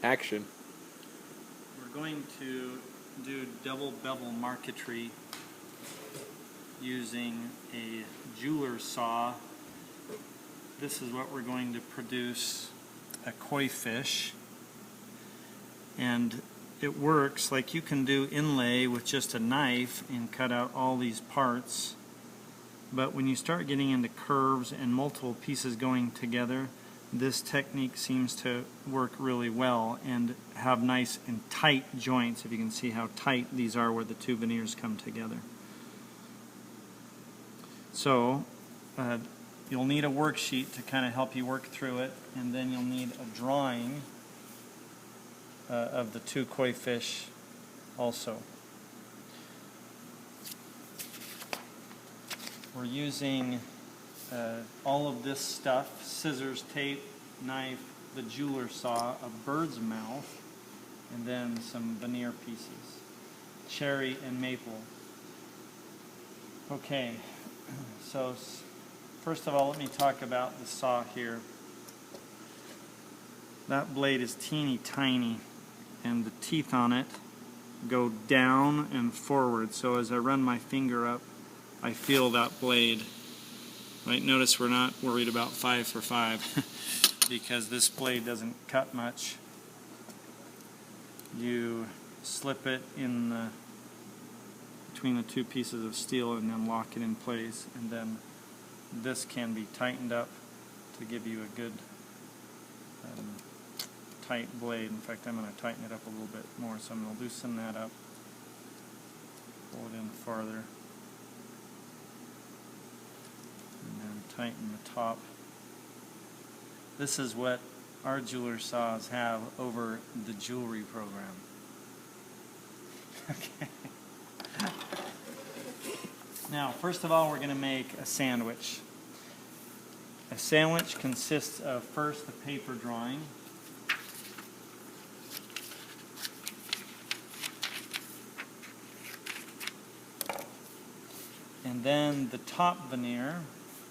Action. We're going to do double bevel marquetry using a jeweler saw. This is what we're going to produce, a koi fish. And it works like you can do inlay with just a knife and cut out all these parts. But when you start getting into curves and multiple pieces going together, this technique seems to work really well and have nice and tight joints. If you can see how tight these are where the two veneers come together. So you'll need a worksheet to kind of help you work through it, and then you'll need a drawing of the two koi fish also. We're using all of this stuff: scissors, tape, knife, the jeweler saw, a bird's mouth, and then some veneer pieces, cherry and maple. Okay, so first of all, let me talk about the saw here. That blade is teeny tiny, and the teeth on it go down and forward. So as I run my finger up, I feel that blade. Right? Notice we're not worried about 5 for 5 because this blade doesn't cut much. You slip it in between the two pieces of steel and then lock it in place, and then this can be tightened up to give you a good tight blade. In fact, I'm going to tighten it up a little bit more, so I'm going to loosen that up, pull it in farther, and then tighten the top. This is what our jeweler saws have over the jewelry program. Okay. Now, first of all, we're going to make a sandwich. A sandwich consists of first the paper drawing, and then the top veneer,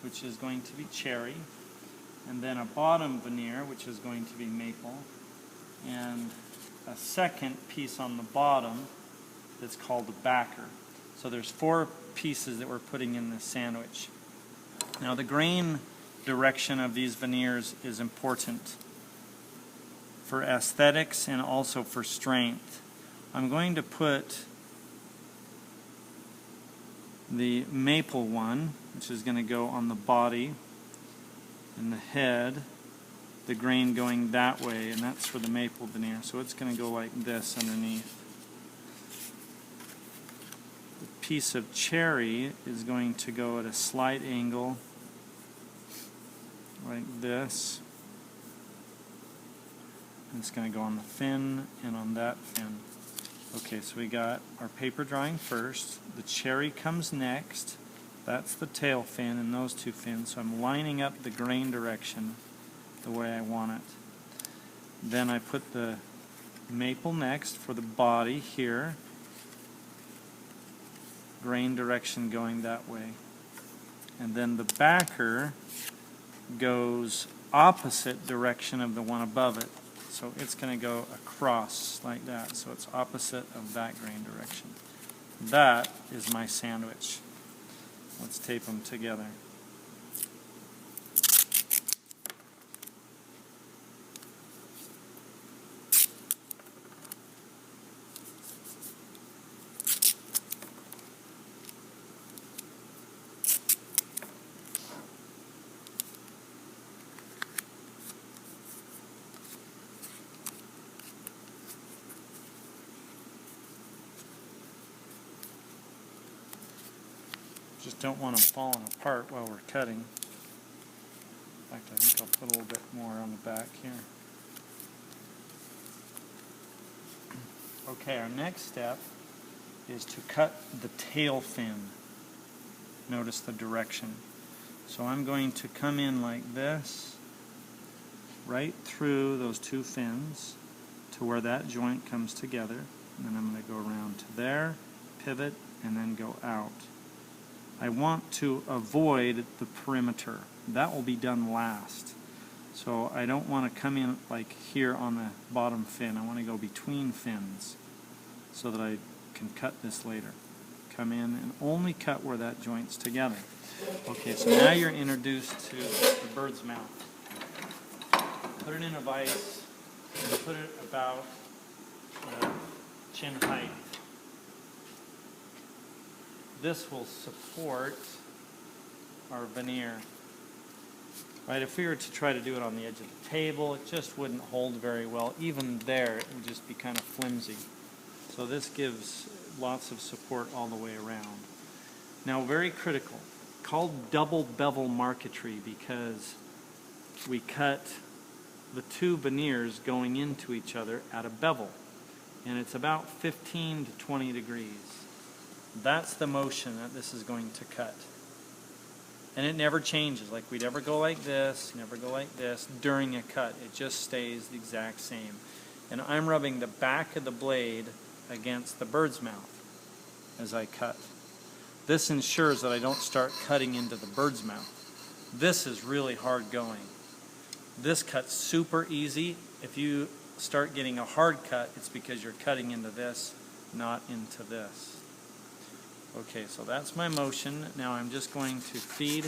which is going to be cherry, and then a bottom veneer, which is going to be maple, and a second piece on the bottom that's called a backer. So there's 4 pieces that we're putting in this sandwich. Now the grain direction of these veneers is important for aesthetics and also for strength. I'm going to put the maple one, which is going to go on the body and the head, the grain going that way, and that's for the maple veneer. So it's going to go like this underneath. The piece of cherry is going to go at a slight angle like this. And it's going to go on the fin and on that fin. Okay, so we got our paper drawing first. The cherry comes next. That's the tail fin and those 2 fins. So I'm lining up the grain direction the way I want it. Then I put the maple next for the body here. Grain direction going that way. And then the backer goes opposite direction of the one above it. So it's going to go across like that. So it's opposite of that grain direction. That is my sandwich. Let's tape them together. Just don't want them falling apart while we're cutting. In fact, I think I'll put a little bit more on the back here. Okay, our next step is to cut the tail fin. Notice the direction. So I'm going to come in like this, right through those 2 fins to where that joint comes together. And then I'm going to go around to there, pivot, and then go out. I want to avoid the perimeter. That will be done last. So I don't want to come in like here on the bottom fin. I want to go between fins so that I can cut this later. Come in and only cut where that joint's together. Okay, so now you're introduced to the bird's mouth. Put it in a vise and put it about chin height. This will support our veneer. Right, if we were to try to do it on the edge of the table, it just wouldn't hold very well. Even there, it would just be kind of flimsy. So this gives lots of support all the way around. Now, very critical, called double bevel marquetry because we cut the two veneers going into each other at a bevel. And it's about 15 to 20 degrees. That's the motion that this is going to cut. And it never changes. Like we'd never go like this, never go like this during a cut. It just stays the exact same. And I'm rubbing the back of the blade against the bird's mouth as I cut. This ensures that I don't start cutting into the bird's mouth. This is really hard going. This cut's super easy. If you start getting a hard cut, it's because you're cutting into this, not into this. Okay, so that's my motion. Now I'm just going to feed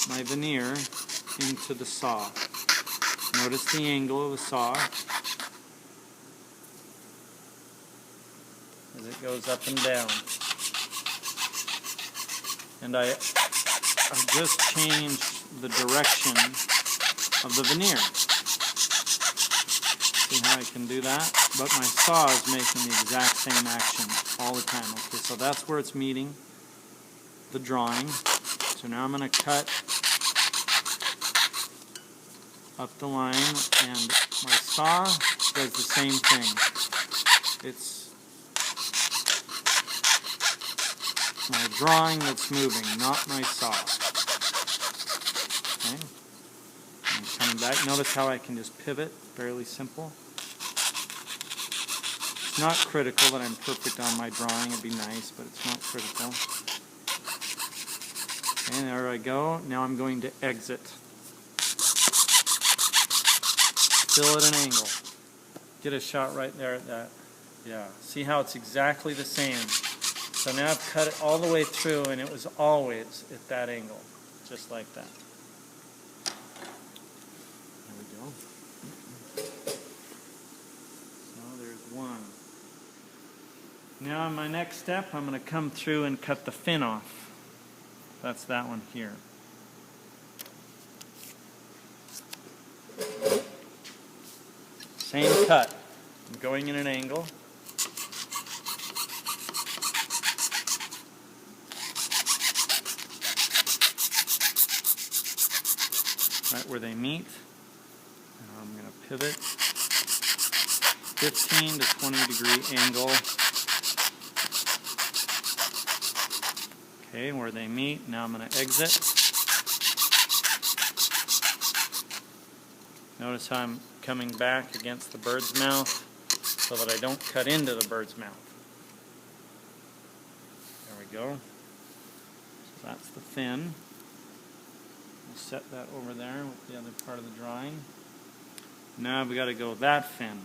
my veneer into the saw. Notice the angle of the saw as it goes up and down. And I just changed the direction of the veneer. See how I can do that? But my saw is making the exact same action all the time. Okay, so that's where it's meeting the drawing. So now I'm going to cut up the line, and my saw does the same thing. It's my drawing that's moving, not my saw. Okay. I'm coming back. Notice how I can just pivot, fairly simple. It's not critical that I'm perfect on my drawing. It'd be nice, but it's not critical. Okay, there I go. Now I'm going to exit. Still at an angle. Get a shot right there at that. Yeah, see how it's exactly the same. So now I've cut it all the way through, and it was always at that angle, just like that. There we go. So there's one. Now in my next step, I'm going to come through and cut the fin off. That's that one here. Same cut. I'm going in an angle. Right where they meet. Now I'm going to pivot. 15 to 20 degree angle. Okay, where they meet. Now I'm going to exit. Notice how I'm coming back against the bird's mouth so that I don't cut into the bird's mouth. There we go. So that's the fin. We'll set that over there with the other part of the drawing. Now we've got to go that fin.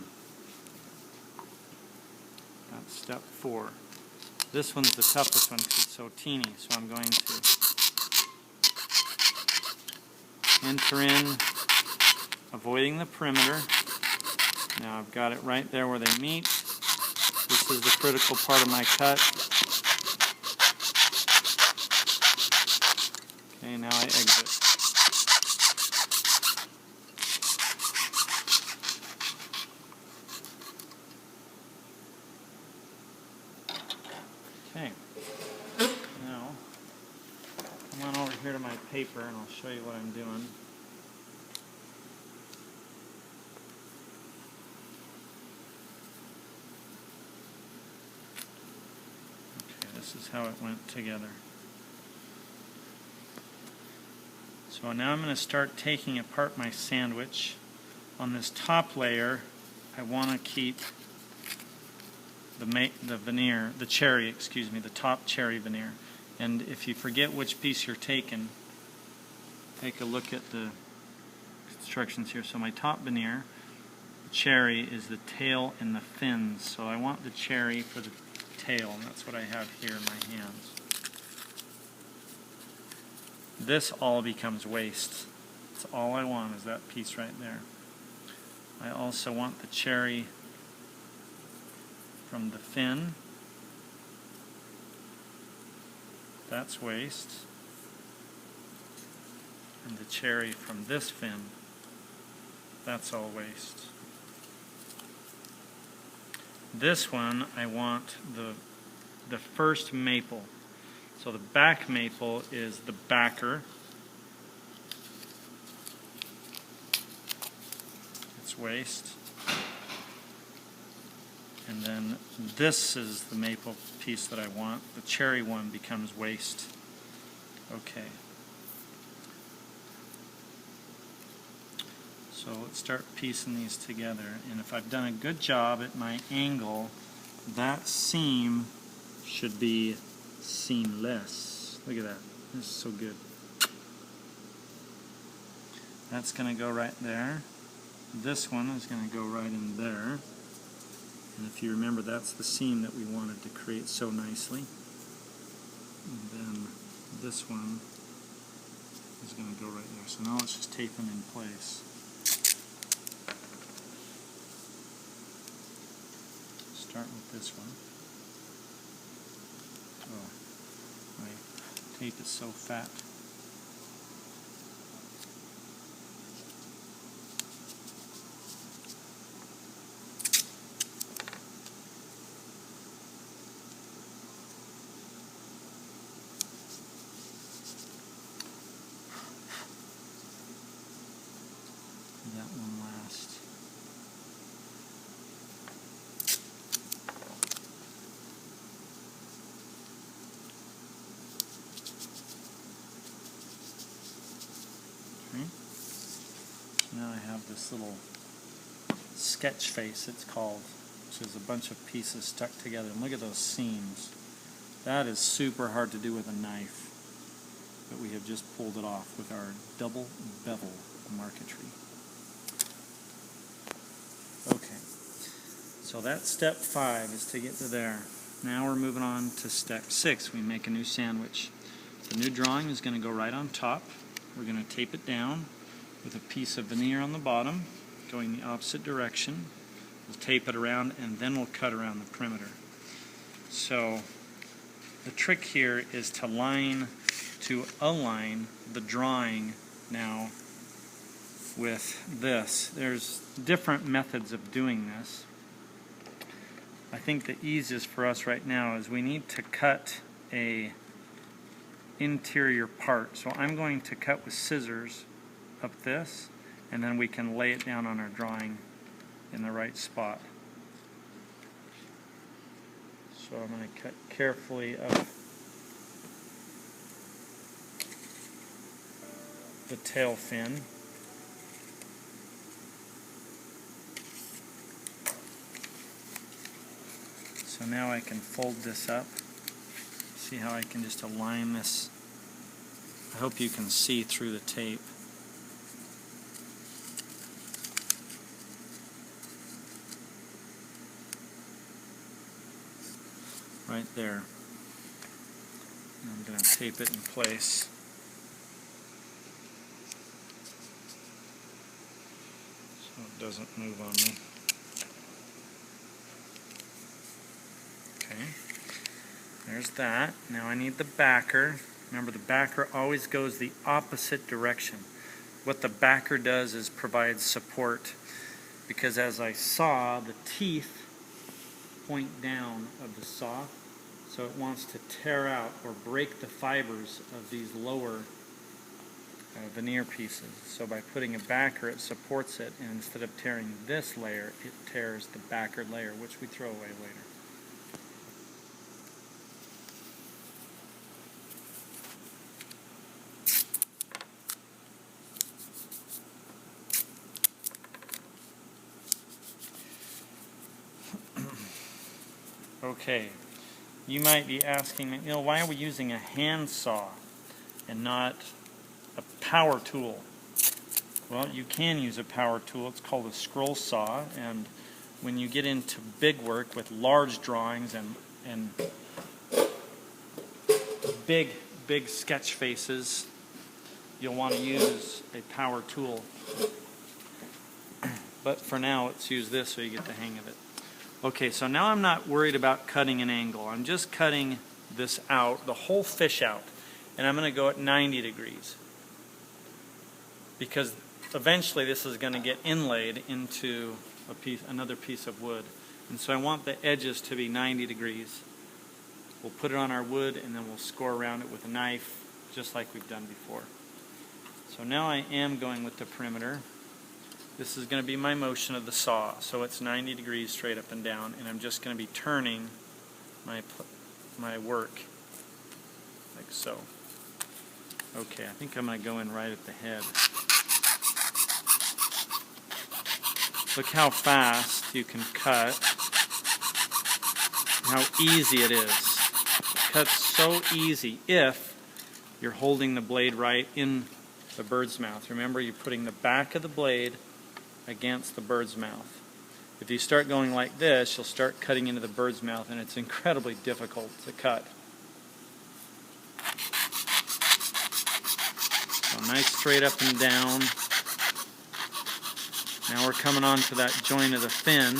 That's step 4. This one's the toughest one because it's so teeny, so I'm going to enter in, avoiding the perimeter. Now I've got it right there where they meet. This is the critical part of my cut. Okay, now I exit. Okay, now come on over here to my paper and I'll show you what I'm doing. Okay, this is how it went together. So now I'm going to start taking apart my sandwich. On this top layer, I want to keep the veneer, the cherry, excuse me, the top cherry veneer. And if you forget which piece you're taking, take a look at the instructions here. So my top veneer, cherry, is the tail and the fins. So I want the cherry for the tail, and that's what I have here in my hands. This all becomes waste. That's all I want, is that piece right there. I also want the cherry from the fin. That's waste. And the cherry from this fin, that's all waste. This one, I want the first maple. So the back maple is the backer. It's waste. And then this is the maple piece that I want. The cherry one becomes waste. Okay. So let's start piecing these together. And if I've done a good job at my angle, that seam should be seamless. Look at that. This is so good. That's going to go right there. This one is going to go right in there. And if you remember, that's the seam that we wanted to create so nicely. And then this one is going to go right there. So now let's just tape them in place. Start with this one. Oh, my tape is so fat. That one last. Okay. Now I have this little sketch face, it's called, which is a bunch of pieces stuck together. And look at those seams. That is super hard to do with a knife, but we have just pulled it off with our double bevel marquetry. Okay, so that's step 5, is to get to there. Now we're moving on to step 6. We make a new sandwich. The new drawing is going to go right on top. We're going to tape it down with a piece of veneer on the bottom, going the opposite direction. We'll tape it around, and then we'll cut around the perimeter. So the trick here is to align the drawing now with this. There's different methods of doing this. I think the easiest for us right now is we need to cut a interior part. So I'm going to cut with scissors up this, and then we can lay it down on our drawing in the right spot. So I'm going to cut carefully up the tail fin. So now I can fold this up. See how I can just align this. I hope you can see through the tape. Right there. And I'm going to tape it in place. So it doesn't move on me. Okay, there's that. Now I need the backer. Remember, the backer always goes the opposite direction. What the backer does is provide support, because as I saw, the teeth point down of the saw, so it wants to tear out or break the fibers of these lower veneer pieces. So by putting a backer, it supports it, and instead of tearing this layer, it tears the backer layer, which we throw away later. Okay, you might be asking, why are we using a hand saw and not a power tool? Well, you can use a power tool. It's called a scroll saw, and when you get into big work with large drawings and big sketch faces, you'll want to use a power tool. But for now, let's use this so you get the hang of it. Okay, so now I'm not worried about cutting an angle. I'm just cutting this out, the whole fish out, and I'm going to go at 90 degrees because eventually this is going to get inlaid into another piece of wood, and so I want the edges to be 90 degrees. We'll put it on our wood and then we'll score around it with a knife just like we've done before. So now I am going with the perimeter. This is going to be my motion of the saw, so it's 90 degrees straight up and down, and I'm just going to be turning my work like so. Okay, I think I'm going to go in right at the head. Look how fast you can cut, how easy it is. It cuts so easy if you're holding the blade right in the bird's mouth. Remember, you're putting the back of the blade against the bird's mouth. If you start going like this, you'll start cutting into the bird's mouth, and it's incredibly difficult to cut. So nice straight up and down. Now we're coming on to that joint of the fin.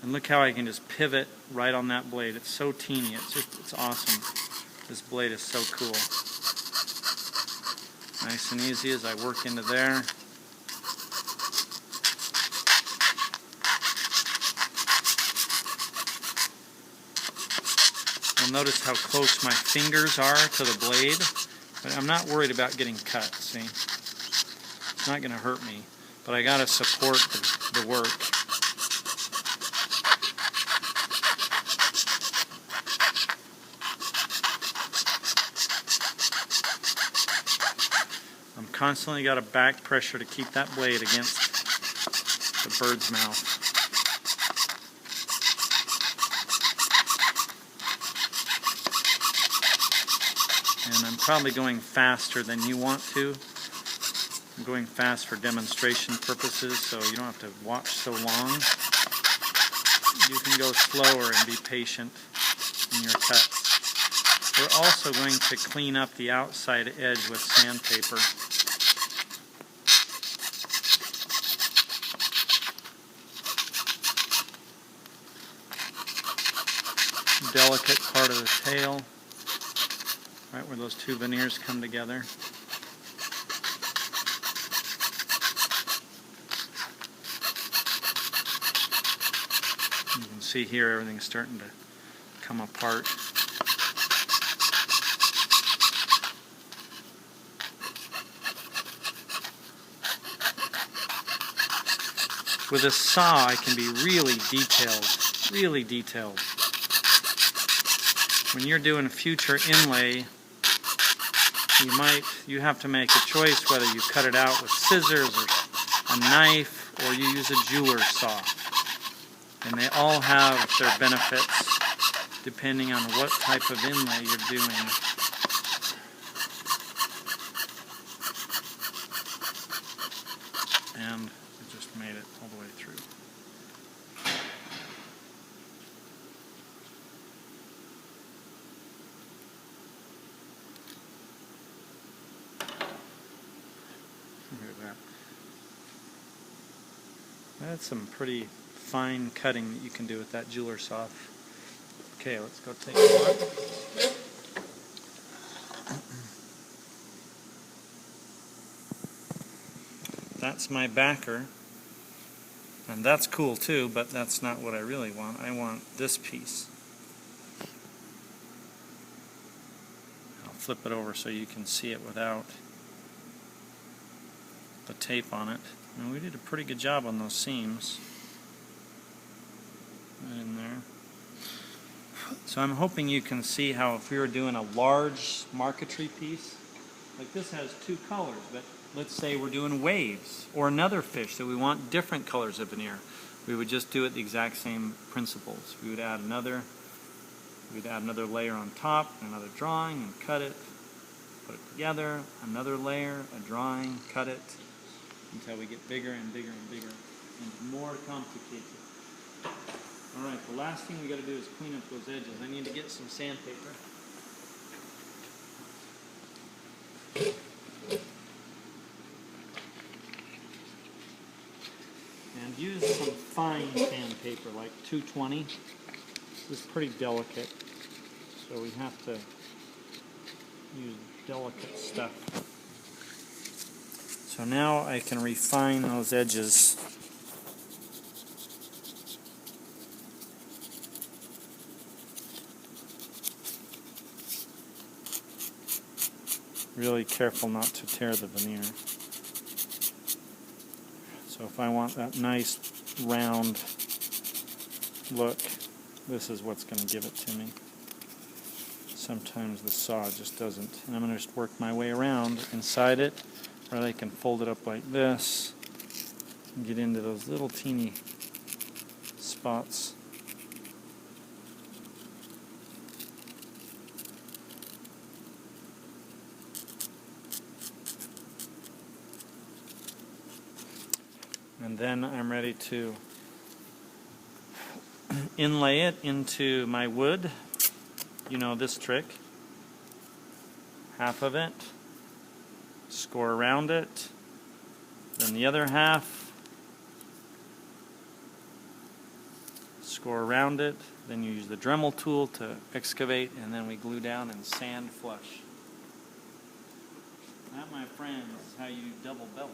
And look how I can just pivot right on that blade. It's so teeny. It's awesome. This blade is so cool. Nice and easy as I work into there. You'll notice how close my fingers are to the blade, but I'm not worried about getting cut, see? It's not going to hurt me, but I got to support the work. Constantly got a back pressure to keep that blade against the bird's mouth. And I'm probably going faster than you want to. I'm going fast for demonstration purposes, so you don't have to watch so long. You can go slower and be patient in your cuts. We're also going to clean up the outside edge with sandpaper. Delicate part of the tail, right where those two veneers come together. You can see here everything's starting to come apart. With a saw, I can be really detailed. When you're doing future inlay, you have to make a choice whether you cut it out with scissors or a knife or you use a jeweler's saw. And they all have their benefits depending on what type of inlay you're doing. And I just made it all the way through. Look at that. That's some pretty fine cutting that you can do with that jeweler saw. Okay, let's go take a look. That's my backer. And that's cool too, but that's not what I really want. I want this piece. I'll flip it over so you can see it without the tape on it. And we did a pretty good job on those seams. Right in there. So I'm hoping you can see how if we were doing a large marquetry piece, like this has two colors, but let's say we're doing waves or another fish that we want different colors of veneer. We would just do it the exact same principles. We would add another layer on top, another drawing, and cut it. put it together, another layer, a drawing, cut it until we get bigger and bigger and bigger and more complicated. Alright, the last thing we got to do is clean up those edges. I need to get some sandpaper. And use some fine sandpaper, like 220. This is pretty delicate, so we have to use delicate stuff. So now I can refine those edges. Really careful not to tear the veneer. So if I want that nice round look, this is what's going to give it to me. Sometimes the saw just doesn't. And I'm going to just work my way around inside it, where I can fold it up like this and get into those little teeny spots. And then I'm ready to inlay it into my wood. You know this trick. Half of it, score around it, then the other half, score around it, then you use the Dremel tool to excavate, and then we glue down and sand flush. That, my friends, is how you do double bevel.